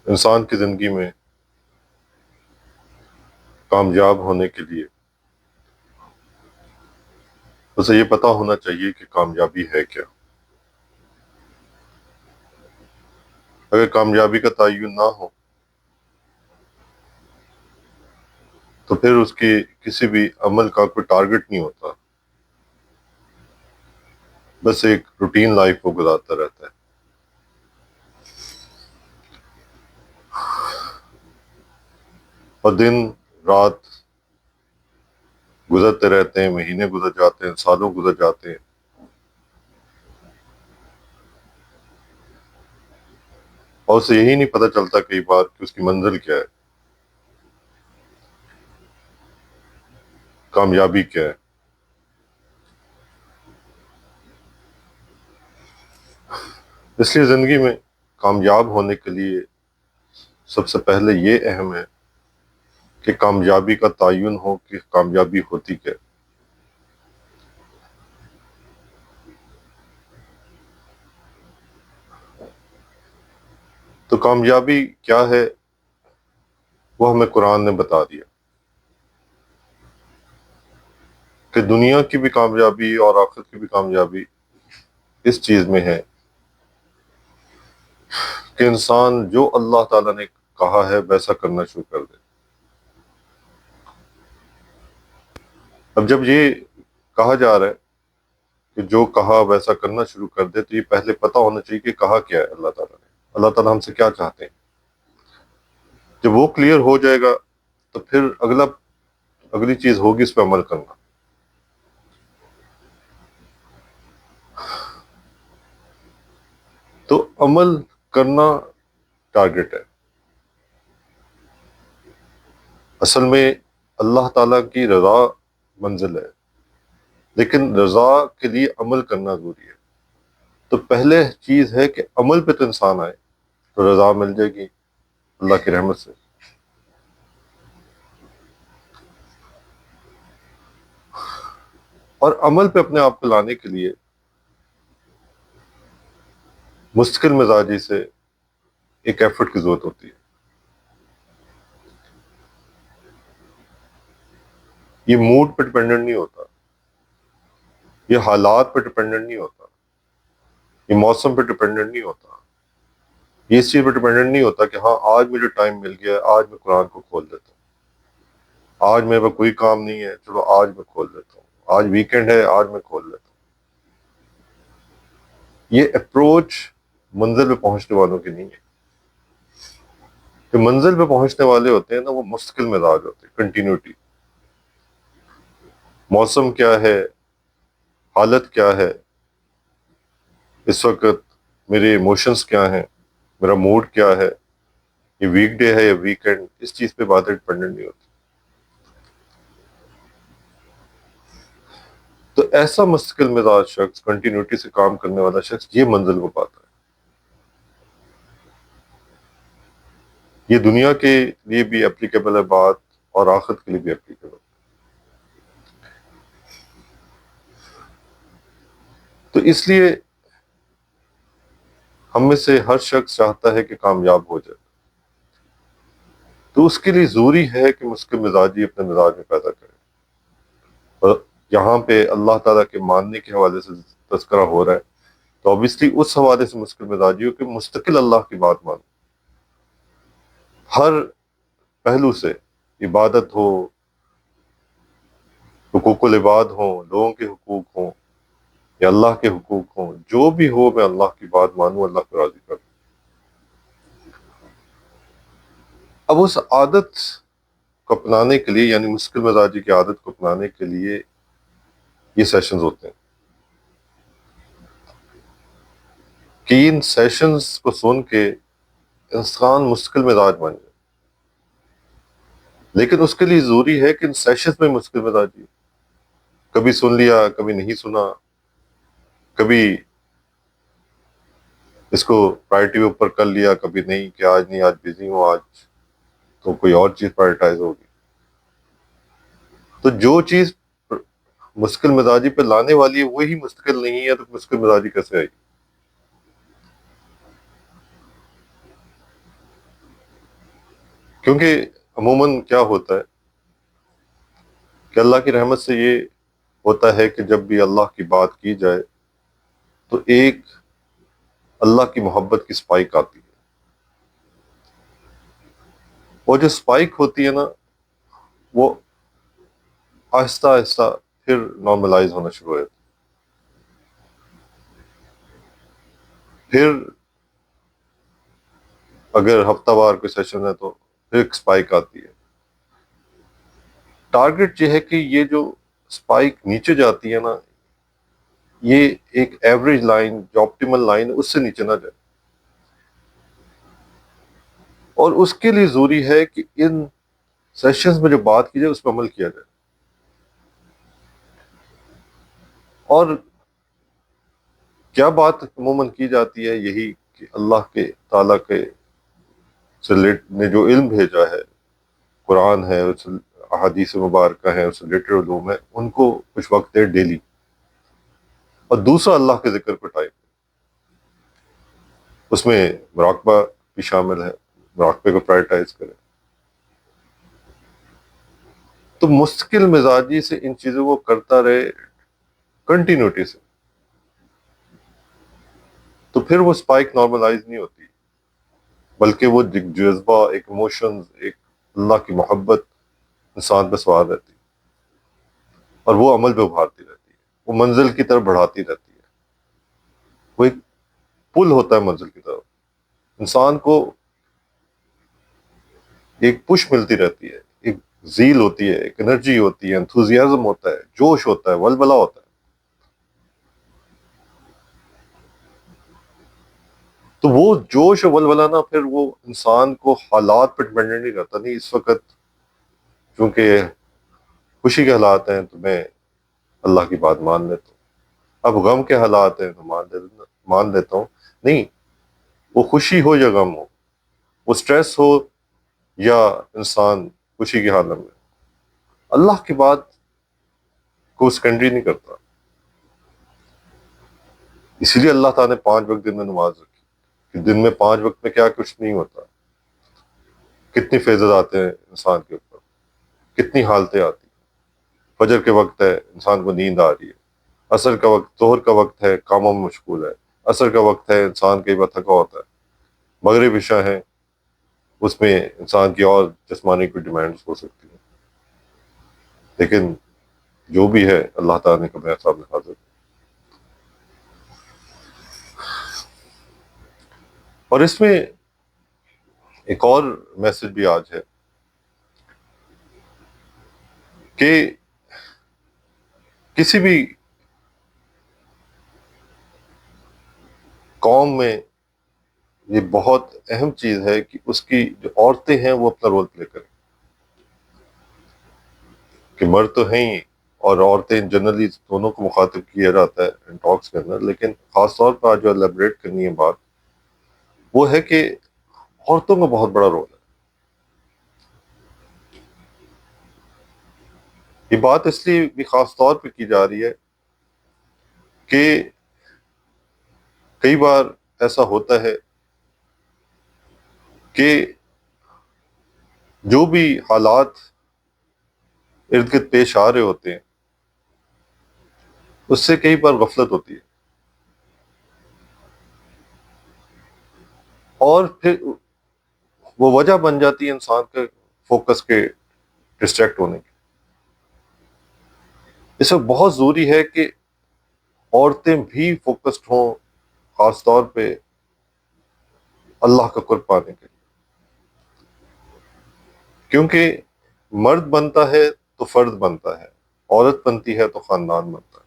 انسان کی زندگی میں کامیاب ہونے کے لیے اسے یہ پتہ ہونا چاہیے کہ کامیابی ہے کیا۔ اگر کامیابی کا تعین نہ ہو تو پھر اس کی کسی بھی عمل کا کوئی ٹارگٹ نہیں ہوتا، بس ایک روٹین لائف وہ گزارتا رہتا ہے۔ اور دن رات گزرتے رہتے ہیں، مہینے گزر جاتے ہیں، سالوں گزر جاتے ہیں، اور اسے یہی نہیں پتہ چلتا کئی بار کہ اس کی منزل کیا ہے، کامیابی کیا ہے۔ اس لیے زندگی میں کامیاب ہونے کے لیے سب سے پہلے یہ اہم ہے کہ کامیابی کا تعین ہو کہ کامیابی ہوتی کیا ہے۔ تو کامیابی کیا ہے وہ ہمیں قرآن نے بتا دیا کہ دنیا کی بھی کامیابی اور آخرت کی بھی کامیابی اس چیز میں ہے کہ انسان جو اللہ تعالیٰ نے کہا ہے ویسا کرنا شروع کر دے۔ اب جب یہ کہا جا رہا ہے کہ جو کہا ویسا کرنا شروع کر دے، تو یہ پہلے پتہ ہونا چاہیے کہ کہا کیا ہے اللہ تعالیٰ نے، اللہ تعالیٰ ہم سے کیا چاہتے ہیں۔ جب وہ کلیئر ہو جائے گا تو پھر اگلی چیز ہوگی اس پہ عمل کرنا۔ تو عمل کرنا ٹارگٹ ہے۔ اصل میں اللہ تعالیٰ کی رضا منزل ہے، لیکن رضا کے لیے عمل کرنا ضروری ہے۔ تو پہلے چیز ہے کہ عمل پہ تو انسان آئے تو رضا مل جائے گی اللہ کی رحمت سے۔ اور عمل پہ اپنے آپ کو لانے کے لیے مستقل مزاجی سے ایک ایفرٹ کی ضرورت ہوتی ہے۔ یہ موڈ پہ ڈپینڈنٹ نہیں ہوتا، یہ حالات پہ ڈپینڈنٹ نہیں ہوتا، یہ موسم پہ ڈپینڈنٹ نہیں ہوتا، یہ اس چیز پہ ڈپینڈنٹ نہیں ہوتا کہ ہاں آج مجھے ٹائم مل گیا ہے، آج میں قرآن کو کھول دیتا ہوں، آج میرے پاس کوئی کام نہیں ہے، چلو آج میں کھول دیتا ہوں، آج ویکینڈ ہے، آج میں کھول دیتا ہوں۔ یہ اپروچ منزل پہ پہنچنے والوں کی نہیں ہے۔ جو منزل پہ پہنچنے والے ہوتے ہیں نا، وہ مستقل مزاج ہوتے ہیں، کنٹینیوٹی۔ موسم کیا ہے، حالت کیا ہے، اس وقت میرے ایموشنز کیا ہیں، میرا موڈ کیا ہے، یہ ویک ڈے ہے یا ویکینڈ، اس چیز پہ باتیں ڈپینڈنٹ نہیں ہوتی۔ تو ایسا مستقل مزاج شخص، کنٹینیوٹی سے کام کرنے والا شخص، یہ منزل کو پاتا ہے۔ یہ دنیا کے لیے بھی اپلیکیبل ہے بات، اور آخرت کے لیے بھی اپلیکیبل ہے۔ تو اس لیے ہم میں سے ہر شخص چاہتا ہے کہ کامیاب ہو جائے، تو اس کے لیے ضروری ہے کہ مستقل مزاجی اپنے مزاج میں پیدا کرے۔ اور یہاں پہ اللہ تعالیٰ کے ماننے کے حوالے سے تذکرہ ہو رہا ہے، تو obviously اس حوالے سے مستقل مزاجی ہو کہ مستقل اللہ کی بات مانو، ہر پہلو سے، عبادت ہو، حقوق العباد ہوں، لوگوں کے حقوق ہوں، یا اللہ کے حقوق ہوں، جو بھی ہو میں اللہ کی بات مانوں، اللہ کو راضی کروں۔ اب اس عادت کو اپنانے کے لیے، یعنی مستقل مزاجی کی عادت کو اپنانے کے لیے یہ سیشنز ہوتے ہیں کہ ان سیشنز کو سن کے انسان مستقل مزاج بن جائے، لیکن اس کے لیے ضروری ہے کہ ان سیشنز میں مستقل مزاجی، کبھی سن لیا، کبھی نہیں سنا، کبھی اس کو پرائرٹی اوپر کر لیا، کبھی نہیں کہ آج نہیں، آج بزی ہوں، آج تو کوئی اور چیز پرائرٹائز ہوگی۔ تو جو چیز مستقل مزاجی پہ لانے والی ہے وہی مستقل نہیں ہے، تو مستقل مزاجی کیسے آئی؟ کیونکہ عموماً کیا ہوتا ہے کہ اللہ کی رحمت سے یہ ہوتا ہے کہ جب بھی اللہ کی بات کی جائے تو ایک اللہ کی محبت کی سپائک آتی ہے، اور جو سپائک ہوتی ہے نا وہ آہستہ آہستہ پھر نارملائز ہونا شروع ہو جاتی ہے۔ پھر اگر ہفتہ وار کوئی سیشن ہے تو پھر ایک سپائک آتی ہے۔ ٹارگٹ یہ ہے کہ یہ جو سپائک نیچے جاتی ہے نا، یہ ایک ایوریج لائن جو آپٹیمل لائن اس سے نیچے نہ جائے، اور اس کے لیے ضروری ہے کہ ان سیشنز میں جو بات کی جائے اس پہ عمل کیا جائے۔ اور کیا بات عموماً کی جاتی ہے؟ یہی کہ اللہ کے تعالیٰ کے نے جو علم بھیجا ہے، قرآن ہے، احادیث مبارکہ ہیں، اس سے ریلیٹڈ علوم ہے، ان کو کچھ وقت دے ڈیلی، اور دوسرا اللہ کے ذکر کو ٹائم، اس میں مراقبہ بھی شامل ہے، مراقبے کو پرائرٹائز کریں۔ تو مستقل مزاجی سے ان چیزوں کو کرتا رہے کنٹینیوٹی سے، تو پھر وہ سپائک نارملائز نہیں ہوتی، بلکہ وہ جذبہ، ایک ایموشنز، ایک اللہ کی محبت انسان پہ سوار رہتی ہے، اور وہ عمل پہ ابھارتی رہتی ہے، وہ منزل کی طرف بڑھاتی رہتی ہے، وہ ایک پل ہوتا ہے منزل کی طرف، انسان کو ایک پش ملتی رہتی ہے، ایک زیل ہوتی ہے، ایک انرجی ہوتی ہے، انتھوزیازم ہوتا ہے، جوش ہوتا ہے، ولولہ ہوتا ہے۔ تو وہ جوش اور ولولہ نا پھر وہ انسان کو حالات پہ ڈپینڈنٹ نہیں کرتا، نہیں اس وقت چونکہ خوشی کے حالات ہیں تو میں اللہ کی بات مان لیتا ہوں، اب غم کے حالات ہیں تو مان لیتا ہوں، نہیں، وہ خوشی ہو یا غم ہو، وہ سٹریس ہو یا انسان خوشی کی حالت میں، اللہ کی بات کو سیکنڈری نہیں کرتا۔ اسی لیے اللہ تعالیٰ نے 5 وقت دن میں نماز رکھی، کہ دن میں 5 وقت میں کیا کچھ نہیں ہوتا، کتنی فیضز آتے ہیں انسان کے اوپر، کتنی حالتیں آتی ہیں۔ فجر کے وقت ہے، انسان کو نیند آ رہی ہے، عصر کا وقت، ظہر کا وقت ہے، کاموں میں مشغول ہے، عصر کا وقت ہے، انسان کئی بار تھکا ہوتا ہے، مغرب عشاء ہے، اس میں انسان کی اور جسمانی کوئی ڈیمانڈز ہو سکتی ہیں، لیکن جو بھی ہے اللہ تعالیٰ نے کبھی صاحب نے حاضر۔ اور اس میں ایک اور میسج بھی آج ہے کہ کسی بھی قوم میں یہ بہت اہم چیز ہے کہ اس کی جو عورتیں ہیں وہ اپنا رول پلے کریں، کہ مرد تو ہیں ہی اور عورتیں جنرلی دونوں کو مخاطب کیا جاتا ہے ٹاکس کے اندر، لیکن خاص طور پر آج جو الیبریٹ کرنی ہے بات وہ ہے کہ عورتوں کا بہت بڑا رول ہے۔ یہ بات اس لیے بھی خاص طور پہ کی جا رہی ہے کہ کئی بار ایسا ہوتا ہے کہ جو بھی حالات ارد گرد پیش آ رہے ہوتے ہیں اس سے کئی بار غفلت ہوتی ہے، اور پھر وہ وجہ بن جاتی ہے انسان کے فوکس کے ڈسٹریکٹ ہونے کی۔ اس وقت بہت ضروری ہے کہ عورتیں بھی فوکسڈ ہوں، خاص طور پہ اللہ کا قرب پانے کے لیے، کیونکہ مرد بنتا ہے تو فرد بنتا ہے، عورت بنتی ہے تو خاندان بنتا ہے۔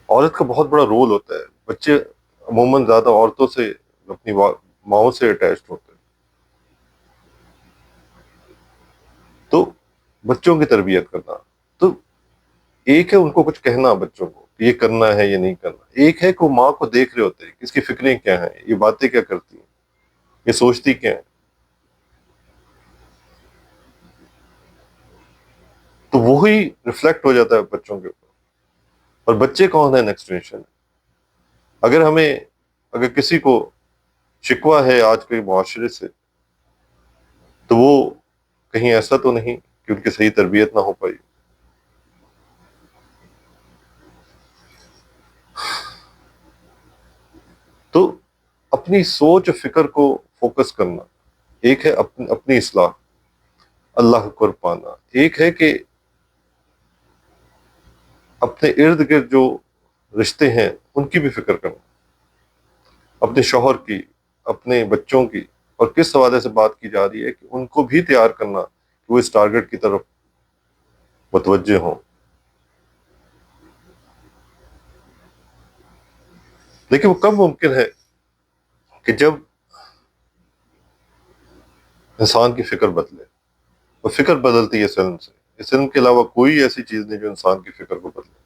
عورت کا بہت بڑا رول ہوتا ہے، بچے عموماً زیادہ عورتوں سے، اپنی ماؤں سے اٹیچڈ ہوتے ہیں، تو بچوں کی تربیت کرنا، تو ایک ہے ان کو کچھ کہنا بچوں کو کہ یہ کرنا ہے یہ نہیں کرنا، ایک ہے کہ وہ ماں کو دیکھ رہے ہوتے ہیں کہ اس کی فکریں کیا ہیں، یہ باتیں کیا کرتی ہیں، یہ سوچتی کیا ہیں، تو وہی ریفلیکٹ ہو جاتا ہے بچوں کے اوپر۔ اور بچے کون ہیں؟ Next generation. اگر کسی کو شکوہ ہے آج کے معاشرے سے، تو وہ کہیں ایسا تو نہیں کہ ان کی صحیح تربیت نہ ہو پائی؟ تو اپنی سوچ و فکر کو فوکس کرنا، ایک ہے اپنی اصلاح، اللہ کا قرب پانا، ایک ہے کہ اپنے ارد گرد جو رشتے ہیں ان کی بھی فکر کرنا، اپنے شوہر کی، اپنے بچوں کی، اور کس حوالے سے بات کی جا رہی ہے کہ ان کو بھی تیار کرنا کہ وہ اس ٹارگٹ کی طرف متوجہ ہوں۔ لیکن وہ کب ممکن ہے کہ جب انسان کی فکر بدلے، اور فکر بدلتی ہے اس علم سے، اس علم کے علاوہ کوئی ایسی چیز نہیں جو انسان کی فکر کو بدلے۔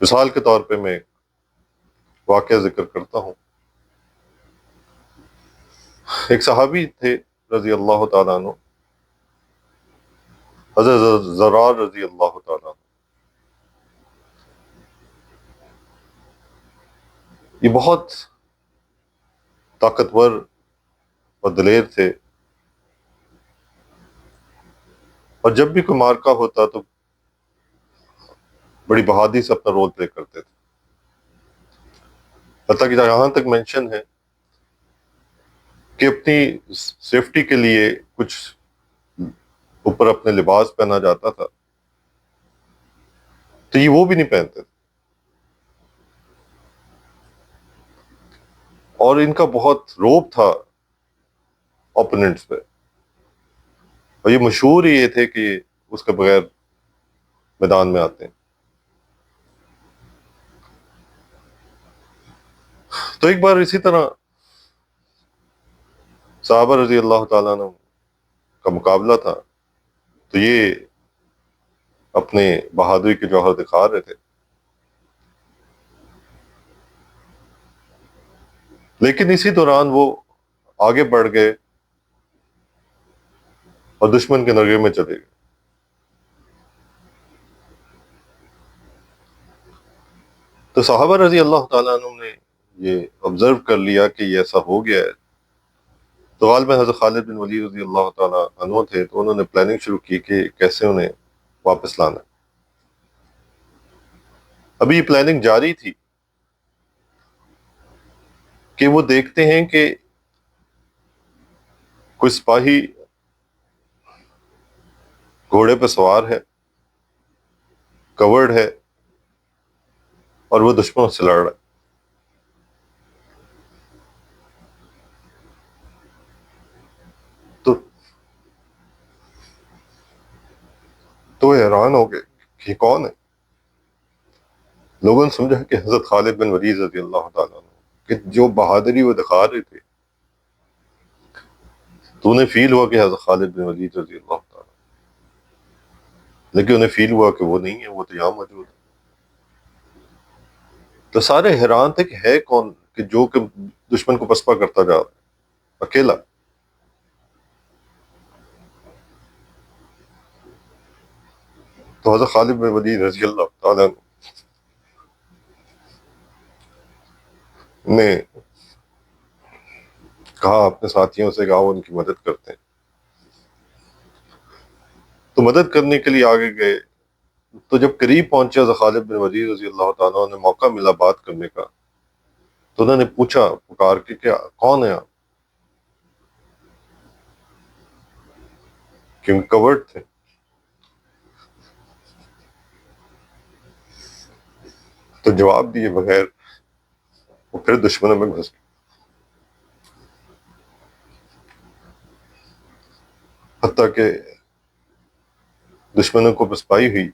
مثال کے طور پہ میں واقعہ ذکر کرتا ہوں۔ ایک صحابی تھے رضی اللہ تعالیٰ عنہ، حضرت زرار رضی اللہ تعالیٰ عنہ۔ یہ بہت طاقتور اور دلیر تھے، اور جب بھی کوئی معرکہ ہوتا تو بڑی بہادری سے اپنا رول پلے کرتے تھے، حتیٰ کہ یہاں تک مینشن ہے کہ اپنی سیفٹی کے لیے کچھ اوپر اپنے لباس پہنا جاتا تھا تو یہ وہ بھی نہیں پہنتے تھے، اور ان کا بہت روب تھا اوپوننٹس پہ، اور یہ مشہور ہی یہ تھے کہ اس کے بغیر میدان میں آتے ہیں۔ تو ایک بار اسی طرح صحابہ رضی اللہ تعالیٰ عنہ کا مقابلہ تھا، تو یہ اپنے بہادری کے جوہر دکھا رہے تھے، لیکن اسی دوران وہ آگے بڑھ گئے اور دشمن کے نرغے میں چلے گئے۔ تو صحابہ رضی اللہ تعالیٰ عنہ نے یہ آبزرو کر لیا کہ یہ ایسا ہو گیا ہے، تو غالباً حضرت خالد بن ولید رضی اللہ تعالیٰ عنہ تھے، تو انہوں نے پلاننگ شروع کی کہ کیسے انہیں واپس لانا ہے۔ ابھی یہ پلاننگ جاری تھی کہ وہ دیکھتے ہیں کہ کوئی سپاہی گھوڑے پہ سوار ہے، کورڈ ہے، اور وہ دشمنوں سے لڑ رہا ہے۔ تو تو حیران ہو گئے کہ یہ کون ہے؟ لوگوں نے سمجھا کہ حضرت خالد بن ولید رضی اللہ تعالیٰ عنہ، کہ جو بہادری وہ دکھا رہے تھے، تو انہیں فیل ہوا کہ حضرت خالد بن ولید رضی اللہ تعالیٰ، لیکن انہیں فیل ہوا کہ وہ نہیں ہے، وہ تو یہاں موجود ہے۔ تو سارے حیران تھے کہ ہے کون کہ جو کہ دشمن کو پسپا کرتا جا رہا ہے اکیلا۔ تو حضرت خالد بن ولید رضی اللہ تعالیٰ نے کہا اپنے ساتھیوں سے کہ آؤ ان کی مدد کرتے ہیں۔ تو مدد کرنے کے لیے آگے گئے، تو جب قریب پہنچے حضرت خالد بن ولید رضی اللہ تعالیٰ نے موقع ملا بات کرنے کا، تو انہوں نے پوچھا پکار کے کیا کون ہے آپ؟ کیونکہ کورڈ تھے۔ تو جواب دیے بغیر وہ پھر دشمنوں میں گھس گئے، حتیٰ کہ دشمنوں کو پسپائی ہوئی۔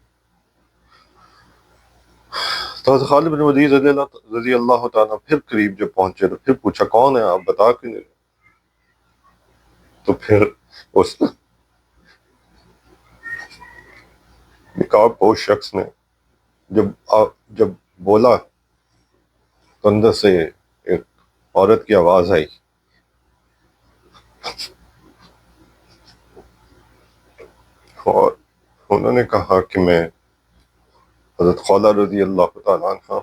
تو حضرت خالد بن ولید رضی اللہ تعالیٰ پھر قریب جب پہنچے تو پھر پوچھا کون ہے آپ، بتا کیوں نہیں رہے؟ تو پھر اس نقاب پوش شخص نے جب بولا تو اندر سے ایک عورت کی آواز آئی، اور انہوں نے کہا کہ میں حضرت خولہ رضی اللہ تعالیٰ عنہ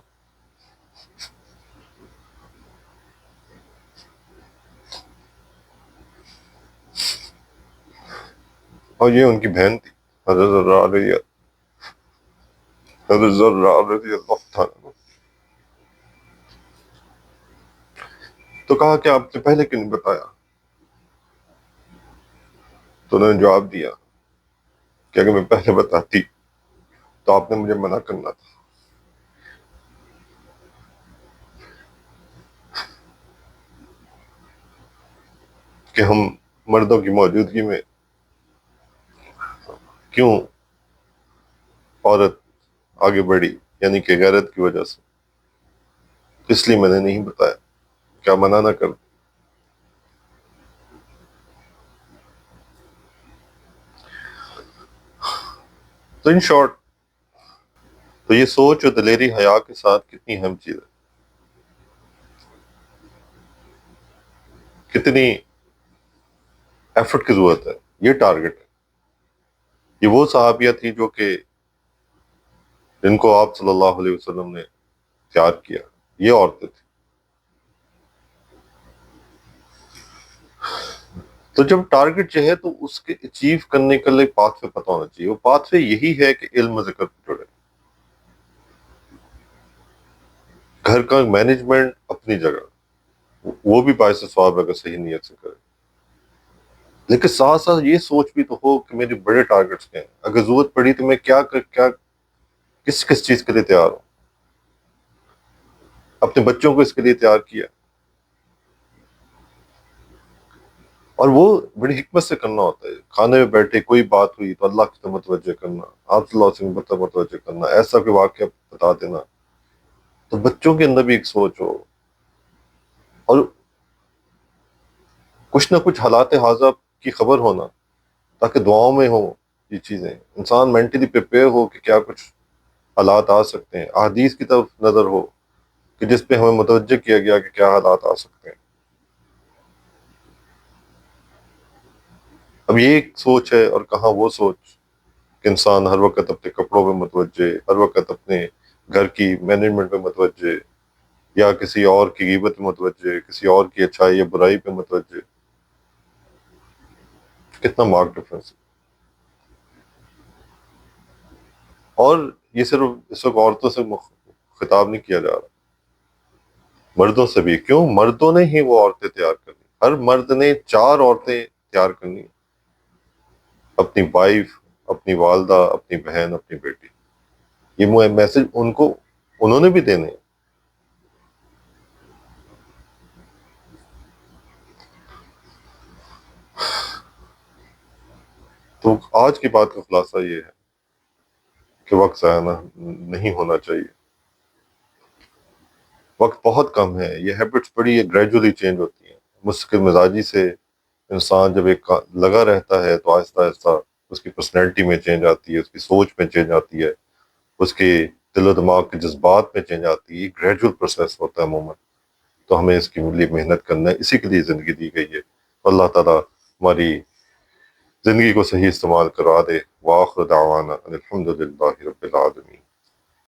اور یہ ان کی بہن تھی حضرت ذرا رضی اللہ تعالیٰ عنہ۔ تو کہا کہ آپ نے پہلے کیوں نہیں بتایا؟ تو انہوں نے جواب دیا کہ اگر میں پہلے بتاتی تو آپ نے مجھے منع کرنا تھا۔ کہ ہم مردوں کی موجودگی میں کیوں عورت آگے بڑھی، یعنی کہ غیرت کی وجہ سے، اس لیے میں نے نہیں بتایا، کیا منع نہ کر۔ تو ان شارٹ، تو یہ سوچ اور دلیری حیا کے ساتھ کتنی اہم چیز ہے، کتنی ایفرٹ کی ضرورت ہے۔ یہ ٹارگٹ ہے۔ یہ وہ صحابیہ تھی جو کہ جن کو آپ صلی اللہ علیہ وسلم نے تیار کیا، یہ عورتیں تھیں۔ تو جب ٹارگٹ جو ہے تو اس کے اچیو کرنے کے لیے پاتھ وے پتہ ہونا چاہیے۔ وہ پاتھ وے یہی ہے کہ علم و ذکر جڑے، گھر کا مینجمنٹ اپنی جگہ، وہ بھی باعث ثواب ہے اگر صحیح نیت سے کرے، لیکن ساتھ ساتھ یہ سوچ بھی تو ہو کہ میرے بڑے ٹارگٹس کیا ہیں، اگر ضرورت پڑی تو میں کیا کس چیز کے لیے تیار ہوں۔ اپنے بچوں کو اس کے لیے تیار کیا، اور وہ بڑی حکمت سے کرنا ہوتا ہے۔ کھانے میں بیٹھے کوئی بات ہوئی تو اللہ کی طرف متوجہ کرنا، آپ صلی اللہ علیہ وسلم کی طرف متوجہ کرنا، ایسا کوئی واقعہ بتا دینا تو بچوں کے اندر بھی ایک سوچ ہو، اور کچھ نہ کچھ حالات حاضر کی خبر ہونا، تاکہ دعاؤں میں ہو یہ چیزیں، انسان مینٹلی پریپیئر ہو کہ کیا کچھ حالات آ سکتے ہیں، احادیث کی طرف نظر ہو کہ جس پہ ہمیں متوجہ کیا گیا کہ کیا حالات آ سکتے ہیں۔ اب یہ ایک سوچ ہے، اور کہاں وہ سوچ کہ انسان ہر وقت اپنے کپڑوں پہ متوجہ، ہر وقت اپنے گھر کی مینجمنٹ پہ متوجہ، یا کسی اور کی غیبت پہ متوجہ، کسی اور کی اچھائی یا برائی پہ متوجہ۔ کتنا مارک ڈفرنس ہے۔ اور یہ صرف اس وقت عورتوں سے خطاب نہیں کیا جا رہا، مردوں سے بھی۔ کیوں؟ مردوں نے ہی وہ عورتیں تیار کرنی، ہر مرد نے 4 عورتیں تیار کرنی، اپنی وائف، اپنی والدہ، اپنی بہن، اپنی بیٹی۔ یہ میسج ان کو انہوں نے بھی دینے۔ تو آج کی بات کا خلاصہ یہ ہے کہ وقت ضائع نہیں ہونا چاہیے۔ وقت بہت کم ہے، یہ ہیبٹس بڑی گریجولی چینج ہوتی ہیں۔ مستقل مزاجی سے انسان جب ایک لگا رہتا ہے تو آہستہ آہستہ اس کی پرسنالٹی میں چینج آتی ہے، اس کی سوچ میں چینج آتی ہے، اس کے دل و دماغ کے جذبات میں چینج آتی ہے۔ گریجول پروسیس ہوتا ہے عموماً۔ تو ہمیں اس کے لیے محنت کرنا ہے، اسی کے لیے زندگی دی گئی ہے۔ اللہ تعالیٰ ہماری زندگی کو صحیح استعمال کروا دے۔ وآخر دعوانا ان الحمد للہ رب العالمین۔